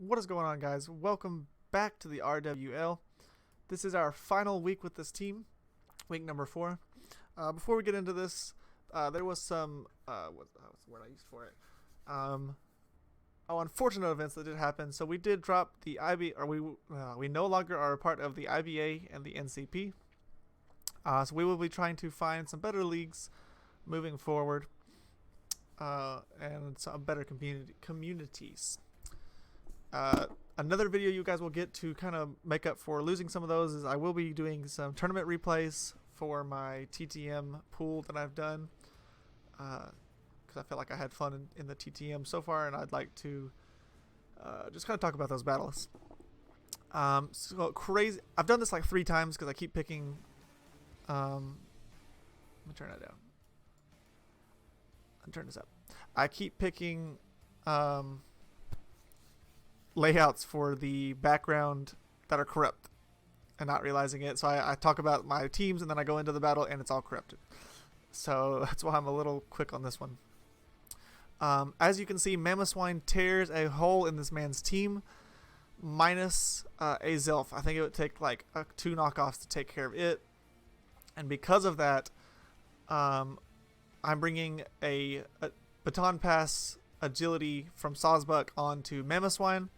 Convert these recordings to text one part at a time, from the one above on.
What is going on, guys? Welcome back to the RWL. This is our final week with this team, week number 4. Before we get into this, there was some what's the word I used for it? Unfortunate events that did happen. So we did drop the IB, or we no longer are a part of the IBA and the NCP. So we will be trying to find some better leagues moving forward, and some better communities. Another video you guys will get to kind of make up for losing some of those is I will be doing some tournament replays for my TTM pool that I've done, because I feel like I had fun in the TTM so far, and I'd like to just kind of talk about those battles. So crazy, I've done this like 3 times because I keep picking let me turn that down. I'll turn this up. I keep picking layouts for the background that are corrupt and not realizing it. So I talk about my teams and then I go into the battle and it's all corrupted. So that's why I'm a little quick on this one. As you can see, Mamoswine tears a hole in this man's team, minus a Zelf. I think it would take like 2 knockoffs to take care of it. And because of that, I'm bringing a baton pass agility from Sawsbuck onto Mamoswine,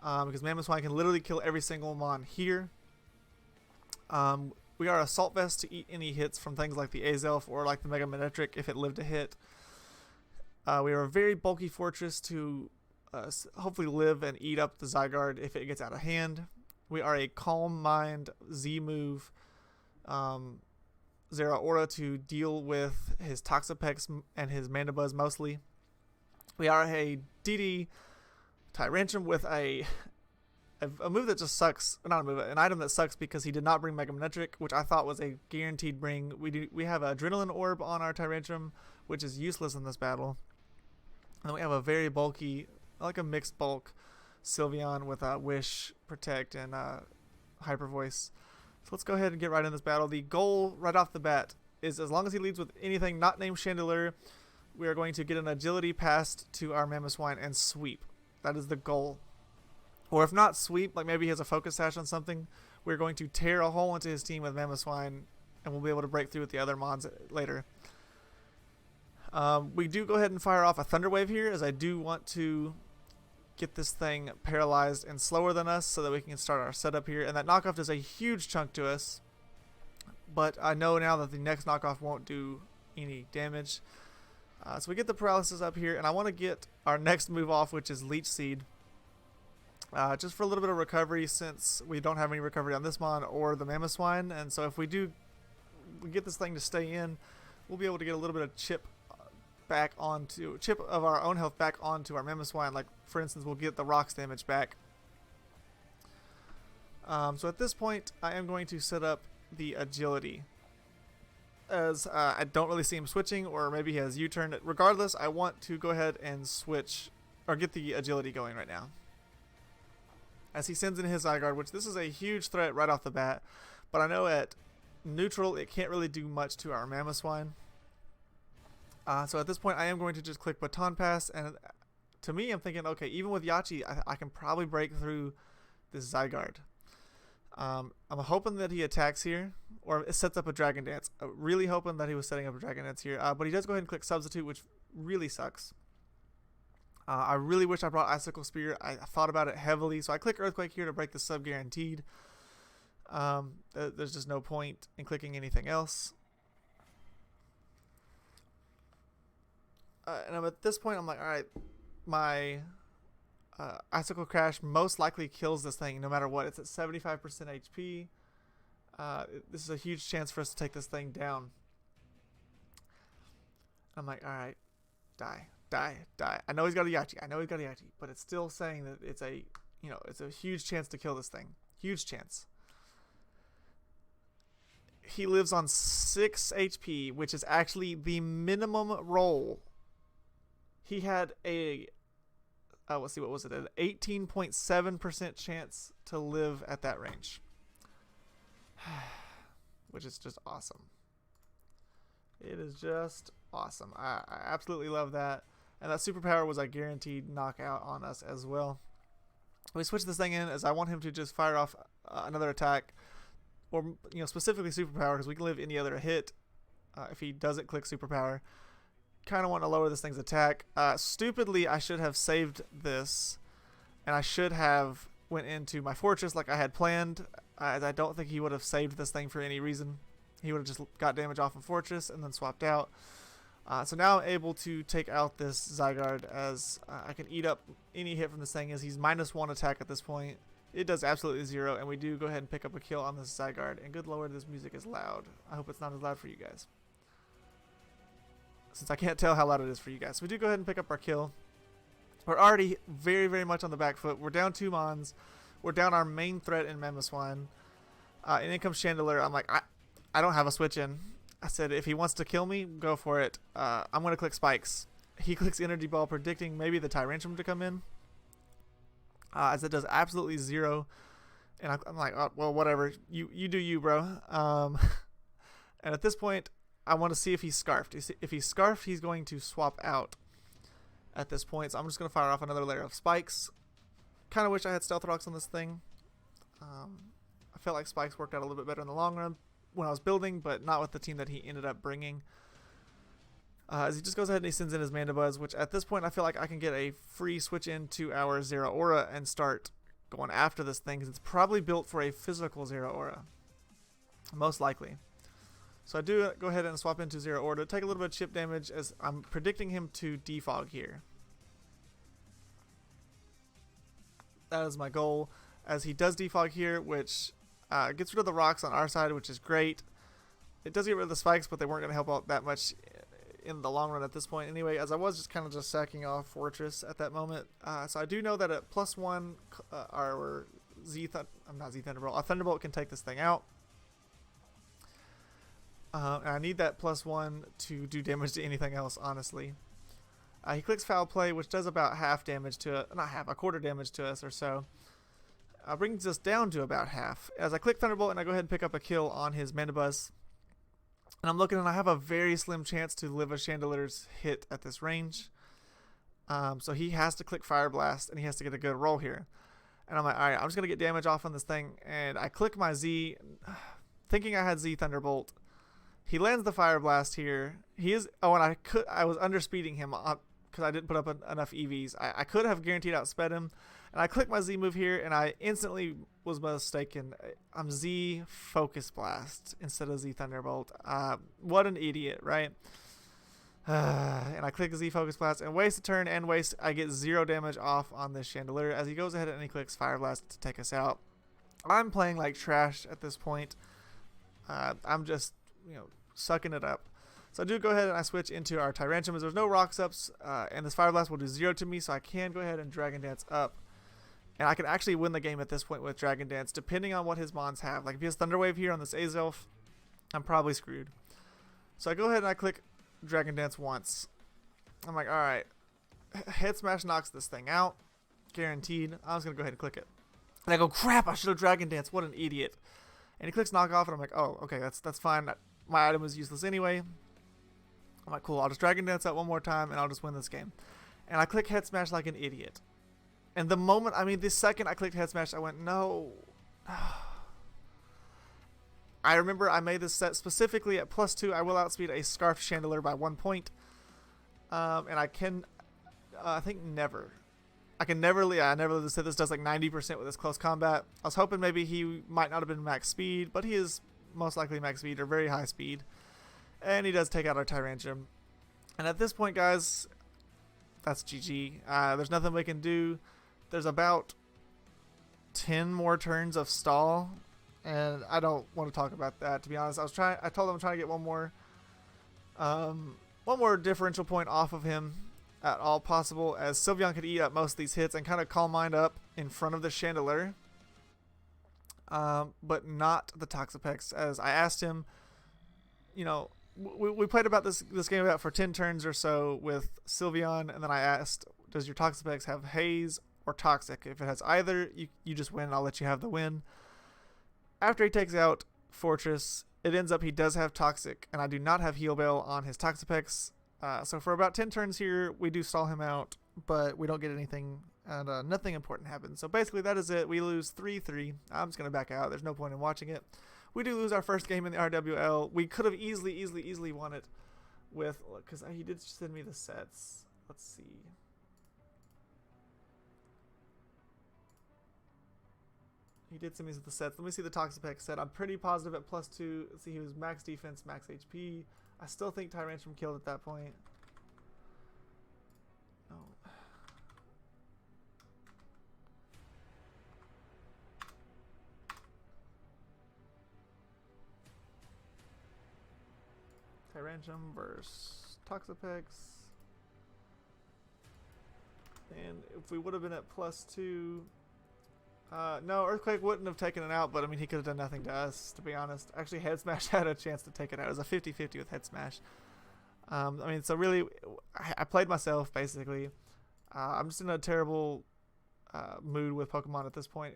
because Mamoswine can literally kill every single mon here. We are Assault Vest to eat any hits from things like the Azelf or like the Mega Manetric if it lived to hit. We are a very bulky fortress to hopefully live and eat up the Zygarde if it gets out of hand. We are a Calm Mind Z move Zeraora to deal with his Toxapex and his Mandibuzz mostly. We are a DD Tyrantrum with a move that just sucks. Not a move, an item that sucks because he did not bring Mega Manetric, which I thought was a guaranteed bring. We have an Adrenaline Orb on our Tyrantrum, which is useless in this battle. And then we have a very bulky, like a mixed bulk Sylveon with a Wish, Protect, and Hyper Voice. So let's go ahead and get right in this battle. The goal right off the bat is, as long as he leads with anything not named Chandelure, we are going to get an agility passed to our Mamoswine and sweep. That is the goal. Or if not sweep, like maybe he has a focus sash on something, we're going to tear a hole into his team with Mamoswine, and we'll be able to break through with the other mons later. We do go ahead and fire off a Thunder Wave here, as I do want to get this thing paralyzed and slower than us so that we can start our setup here. And that knockoff does a huge chunk to us, but I know now that the next knockoff won't do any damage. So we get the paralysis up here, and I want to get our next move off, which is Leech Seed, just for a little bit of recovery, since we don't have any recovery on this mon or the Mamoswine. And so if we get this thing to stay in, we'll be able to get a little bit of chip of our own health back onto our Mamoswine. Like, for instance, we'll get the rocks damage back. So at this point, I am going to set up the agility, as I don't really see him switching, or maybe he has U-turn. Regardless, I want to go ahead and switch, or get the agility going right now, as he sends in his Zygarde, which this is a huge threat right off the bat, but I know at neutral it can't really do much to our Mamoswine. So at this point, I am going to just click Baton Pass, and to me, I'm thinking, okay, even with Yachi, I can probably break through this Zygarde. I'm hoping that he attacks here, or sets up a Dragon Dance. I'm really hoping that he was setting up a Dragon Dance here, but he does go ahead and click Substitute, which really sucks. I really wish I brought Icicle Spear. I thought about it heavily, so I click Earthquake here to break the sub guaranteed. There's just no point in clicking anything else. And at this point, I'm like, alright, my Icicle Crash most likely kills this thing no matter what. It's at 75% HP. This is a huge chance for us to take this thing down. I'm like, alright, die. I know he's got a Yachi, but it's still saying that it's a huge chance to kill this thing. Huge chance. He lives on 6 HP, which is actually the minimum roll. He had let's see, what was it? An 18.7% chance to live at that range, which is just awesome. It is just awesome. I absolutely love that. And that superpower was a guaranteed knockout on us as well. We switch this thing in as I want him to just fire off another attack, or specifically superpower, because we can live any other hit if he doesn't click superpower. Kind of want to lower this thing's attack. Stupidly, I should have saved this, and I should have went into my fortress like I had planned, as I don't think he would have saved this thing for any reason. He would have just got damage off of fortress and then swapped out. So now I'm able to take out this Zygarde, as I can eat up any hit from this thing, as he's -1 attack at this point. It does absolutely 0, and we do go ahead and pick up a kill on this Zygarde. And good lord, this music is loud. I hope it's not as loud for you guys, since I can't tell how loud it is for you guys. So we do go ahead and pick up our kill. We're already very, very much on the back foot. We're down 2 Mons. We're down our main threat in Mamoswine. And in comes Chandelure. I'm like, I don't have a switch in. I said, if he wants to kill me, go for it. I'm going to click Spikes. He clicks Energy Ball, predicting maybe the Tyrantrum to come in, as it does absolutely 0. And I'm like, oh, well, whatever. You do you, bro. And at this point, I want to see if he's Scarfed. If he's Scarfed, he's going to swap out at this point. So I'm just going to fire off another layer of Spikes. Kind of wish I had Stealth Rocks on this thing. I felt like Spikes worked out a little bit better in the long run when I was building, but not with the team that he ended up bringing. As he just goes ahead and he sends in his Mandibuzz, which at this point I feel like I can get a free switch into our Zeraora and start going after this thing, because it's probably built for a physical Zeraora, most likely. So I do go ahead and swap into Zeraora to take a little bit of chip damage, as I'm predicting him to defog here. That is my goal, as he does defog here, which gets rid of the rocks on our side, which is great. It does get rid of the spikes, but they weren't going to help out that much in the long run at this point anyway, as I was just kind of just sacking off Fortress at that moment. So I do know that at +1, our our Thunderbolt can take this thing out. And I need that +1 to do damage to anything else, honestly. He clicks Foul Play, which does about half damage to, not half, a quarter damage to us or so. Brings us down to about half. As I click Thunderbolt and I go ahead and pick up a kill on his Mandibuzz. And I'm looking, and I have a very slim chance to live a Chandelure's hit at this range. So he has to click Fire Blast, and he has to get a good roll here. And I'm like, alright, I'm just going to get damage off on this thing. And I click my Z, thinking I had Z Thunderbolt. He lands the Fire Blast here. He is, oh, and I was underspeeding him because I didn't put up enough EVs. I could have guaranteed outsped him. And I click my Z move here, and I instantly was mistaken. I'm Z Focus Blast instead of Z Thunderbolt. What an idiot, right? And I click Z Focus Blast and waste a turn and waste. I get 0 damage off on this Chandelure as he goes ahead and he clicks Fire Blast to take us out. I'm playing like trash at this point. I'm just, sucking it up. So I do go ahead and I switch into our Tyrantrum, as there's no rocks ups, and this Fire Blast will do 0 to me, so I can go ahead and Dragon Dance up. And I can actually win the game at this point with Dragon Dance, depending on what his Mons have. Like if he has Thunder Wave here on this Azelf, I'm probably screwed. So I go ahead and I click Dragon Dance once. I'm like, alright, Head Smash knocks this thing out, guaranteed. I'm just going to go ahead and click it. And I go, crap, I should have Dragon Dance, what an idiot. And he clicks Knock Off, and I'm like, oh, okay, that's fine. My item is useless anyway. I'm like, cool, I'll just Dragon Dance out one more time, and I'll just win this game. And I click Head Smash like an idiot. And the moment, the second I clicked Head Smash, I went, no. I remember I made this set specifically at +2. I will outspeed a Scarf Chandelure by 1 point. And I can, I think never. I never said this does like 90% with his close combat. I was hoping maybe he might not have been max speed, but he is most likely max speed or very high speed. And he does take out our Tyrantrum. And at this point, guys, that's GG. There's nothing we can do. There's about 10 more turns of stall, and I don't want to talk about that, to be honest. I told him I'm trying to get one more differential point off of him at all possible, as Sylveon could eat up most of these hits and kind of Calm Mind up in front of the Chandelure, but not the Toxapex. As I asked him, we played about this game about for 10 turns or so with Sylveon, and then I asked, does your Toxapex have Haze or Toxic? If it has either, you just win, and I'll let you have the win. After he takes out Fortress, it ends up he does have Toxic, and I do not have Heal Bell on his Toxapex. So for about 10 turns here, we do stall him out. but we don't get anything, and nothing important happens. So basically, that is it. We lose 3-3. I'm just gonna back out. There's no point in watching it. We do lose our first game in the RWL. We could have easily won it with, because he did send me the sets. Let's see. He did send me the sets. Let me see the Toxapex set. I'm pretty positive at +2. Let's see, he was max defense, max HP. I still think Tyrantrum killed at that point. No. Tyrantrum versus Toxapex. And if we would have been at +2, no, Earthquake wouldn't have taken it out, but I mean, he could have done nothing to us, to be honest. Actually, Head Smash had a chance to take it out. It was a 50-50 with Head Smash. I mean, so really, I played myself, basically. I'm just in a terrible mood with Pokemon at this point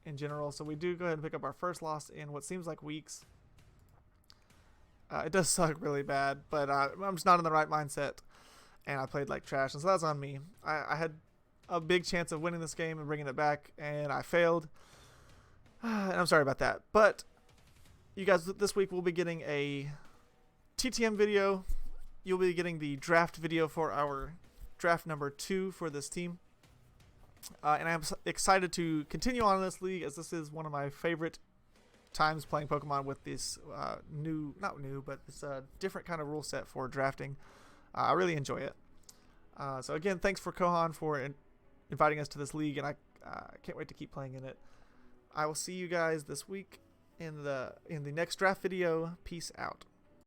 in general, so we do go ahead and pick up our first loss in what seems like weeks. It does suck really bad, but I'm just not in the right mindset, and I played like trash, and so that's on me. I had a big chance of winning this game and bringing it back, and I failed. And I'm sorry about that. But you guys, this week we'll be getting a TTM video. You'll be getting the draft video for our draft number 2 for this team. And I'm excited to continue on in this league, as this is one of my favorite times playing Pokemon with this not new, but this different kind of rule set for drafting. I really enjoy it. So again, thanks for Kohan for inviting us to this league, and I can't wait to keep playing in it. I will see you guys this week in the next draft video. Peace out.